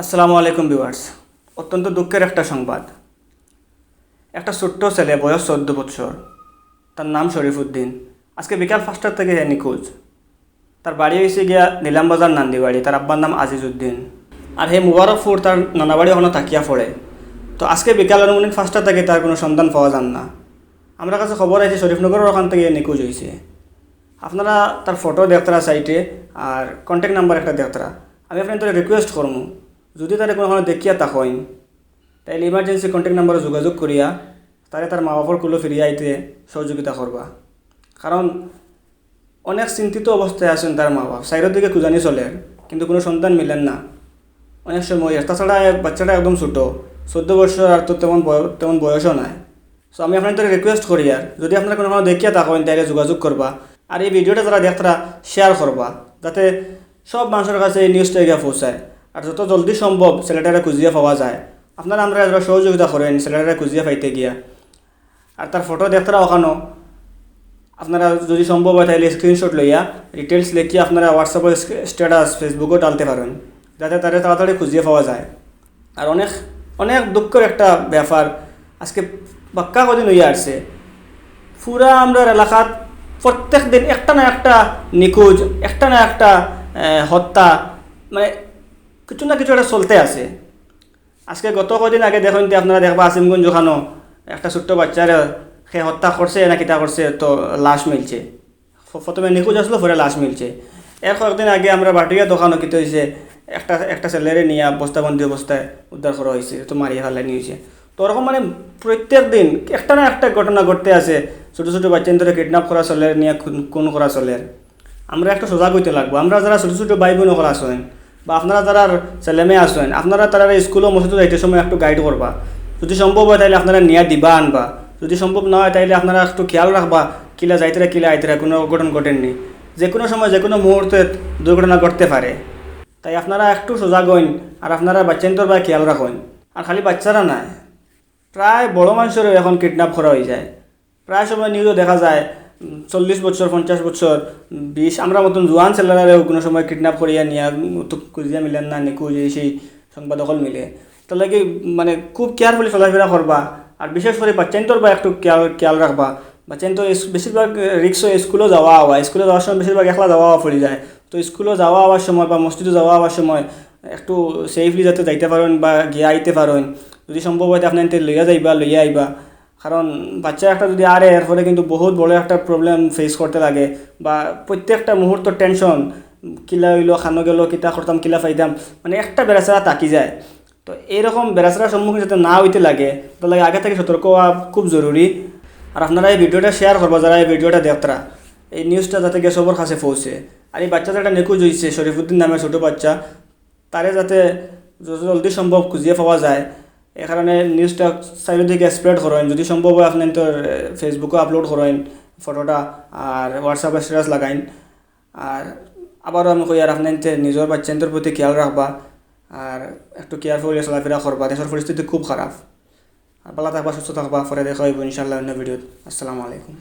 আসসালামু আলাইকুম ভিউয়ার্স। অত্যন্ত দুঃখের একটা সংবাদ। একটা ছোট্ট ছেলে, বয়স 14 বছর, তার নাম শরীফউদ্দিন, আজকে বিকাল 5টার থেকে নিখোঁজ। তার বাড়ি হয়েছে গিয়া নিলামবাজার নান্দিবাড়ি। তার আব্বার নাম আজিজউদ্দিন। আর সেই মুবারকপুর তার নানাবাড়ি ওখানে তাকিয়া পড়ে। তো আজকে বিকাল আনুমানিক 5টা থেকে তার কোনো সন্ধান পাওয়া যান না। আমরা কাছে খবর আছে শরীফনগরের ওখান থেকে নিখোঁজ হয়েছে। আপনারা তার ফটো দেখতারা সাইটে, আর কন্ট্যাক্ট নাম্বার একটা দেখতারা। আমি আপনার রিকোয়েস্ট করবো, যদি তারা কোনো দেখিয়া তাকইন, তাইলে ইমার্জেন্সি কন্ট্যাক্ট নাম্বারে যোগাযোগ করিয়া তারে তার মা বাবার কুলো ফিরিয়ে আইতে সহযোগিতা করবা। কারণ অনেক চিন্তিত অবস্থায় আছেন তার মা বাবা, সাইডের দিকে খুঁজানি চলে, কিন্তু কোনো সন্তান মিলেন না অনেক সময়। তাছাড়া বাচ্চাটা একদম ছোটো, 14 বছর, আর তো তেমন বয়সও নাই। সো আমি আপনাদের রিকোয়েস্ট করি, আর যদি আপনারা কোনো দেখিয়া তাকইন তাইলে যোগাযোগ করবা। আর এই ভিডিওটা যারা দেখতারা শেয়ার করবা, যাতে সব মানুষের কাছে এই নিউজটা গিয়ে পৌঁছায়, আর যত জলদি সম্ভব ছেলেটারে খুঁজিয়ে পাওয়া যায়। আপনারা আমরা যারা সহযোগিতা করেন ছেলেটারে খুঁজিয়ে পাইতে গিয়া। আর তার ফটো দেখতারা ওখানো, আপনারা যদি সম্ভব হয় তাহলে স্ক্রিনশট লইয়া ডিটেলস লিখিয়ে আপনারা হোয়াটসঅ্যাপে স্ট্যাটাস ফেসবুকেও টালতে পারেন, যাতে তারা তাড়াতাড়ি খুঁজিয়ে পাওয়া যায়। আর অনেক অনেক দুঃখের একটা ব্যাপার, আজকে বাক্কা কদিন হইয়া আসছে, পুরা আমরা এলাকাত প্রত্যেক দিন একটা না একটা নিখোঁজ, একটা না একটা হত্যা, মানে কিছু না কিছু একটা চলতে আছে। আজকে গত কদিন আগে দেখুন, আপনারা দেখবা আসিমগঞ্জ ওখানো একটা ছোট্ট বাচ্চার সে হত্যা করছে না কিতা করছে, তো লাশ মিলছে। প্রথমে নিখোঁজ আসলো, পরে লাশ মিলছে। এর কয়েকদিন আগে আমরা বাটুয়া দোকানও কিতে হয়েছে, একটা ছেলেরে নিয়ে বস্তাবন্দি অবস্থায় উদ্ধার করা হয়েছে, তো মারিয়ে ফেলাই নিয়েছে। তো ওরকম মানে প্রত্যেক দিন একটা না একটা ঘটনা ঘটতে আছে। ছোটো ছোটো বাচ্চাদের কিডন্যাপ করা চলে, নিয়ে খুন করা চলে। আমরা একটা সজাগ হইতে লাগবো। আমরা যারা ছোটো ছোটো ভাই বোন ওরা আসেন, বা আপনারা যারা ছেলেমেয়ে আসেন, আপনারা তারা স্কুলও মসজিদও যাইতে সময় একটু গাইড করবা। যদি সম্ভব হয় তাহলে আপনারা নিয়ে দিবা আনবা। যদি সম্ভব না হয় তাহলে আপনারা একটু খেয়াল রাখবা, কিলা যাইতেরা কিলা আইতেরা, কোনো অঘটন ঘটেননি। যে কোনো সময় যে কোনো মুহূর্তে দুর্ঘটনা ঘটতে পারে। তাই আপনারা একটু সজাগ হইন, আর আপনারা বাচ্চাদের বা খেয়াল রাখুন। আর খালি বাচ্চারা নাই, প্রায় বড় মানুষেরও এখন কিডন্যাপ করা হয়ে যায়। প্রায় সময় নিউজও দেখা যায় 40 বছর, 50 বছর, 20, আমরা মতন জোয়ান ছেলেরাও কোনো সময় কিডন্যাপ করিয়া নিয়ে তো খুঁজিয়া মিলেন না, নিখোঁজ সেই সংবাদ সকল মিলে। তার লাগে মানে খুব কেয়ারফুলি চলাফেরা করবা। আর বিশেষ করে বাচ্চাইন্তর বা একটু খেয়াল রাখবা। বাচ্চাইন তো বেশিরভাগ রিক্সও স্কুলেও যাওয়া হওয়া, স্কুলে যাওয়ার সময় বেশিরভাগ একলা যাওয়া পড়ে যায়। তো স্কুলে যাওয়া হওয়ার সময় বা মসজিদে যাওয়া হওয়ার সময় একটু সেফলি যাতে যাইতে পারেন বা গিয়ে আইতে পারেন। যদি সম্ভব হয় আপনার লইয়া আইবা। কারণ বাচ্চা একটা যদি আরে, এর ফলে কিন্তু বহুত বড় একটা প্রবলেম ফেস করতে লাগে, বা প্রত্যেকটা মুহূর্ত টেনশন, কিলা হইলো, খানো গেল, কিতা করতাম, কিলা পাইতাম, মানে একটা বেড়াচারা তাকি যায়। তো এইরকম বেড়াচারার সম্মুখীন যাতে না হইতে লাগে, তাহলে আগে থেকে সতর্ক হওয়া খুব জরুরি। আর আপনারা এই ভিডিওটা শেয়ার করবো, যারা এই ভিডিওটা দেখতারা, এই নিউজটা যাতে গিয়ে সবার কাছে পৌঁছে। আর এই বাচ্চা যেটা নিখোঁজ হয়েছে, শরীফউদ্দিন নামের ছোটো বাচ্চা, তারে যাতে যত জলদি সম্ভব খুঁজিয়ে পাওয়া যায়, এই কারণে নিউজটা চারিদিকে স্প্রেড করেন। যদি সম্ভব হয় আপনি তো ফেসবুকে আপলোড করেন ফটোটা, আর হোয়াটসঅ্যাপে স্ট্যাটাস লাগাইন। আর আবারও আমি কই, আর আপনি নিজের বাচ্চাদের প্রতি খেয়াল রাখবা, আর একটু কেয়ারফুলি চলাফেরা করবা। দেশের পরিস্থিতি খুব খারাপ। আর ভালো থাকবা, সুস্থ থাকবা। পরে দেখা হইব ইনশাআল্লাহ অন্য ভিডিওত। আসসালামু আলাইকুম।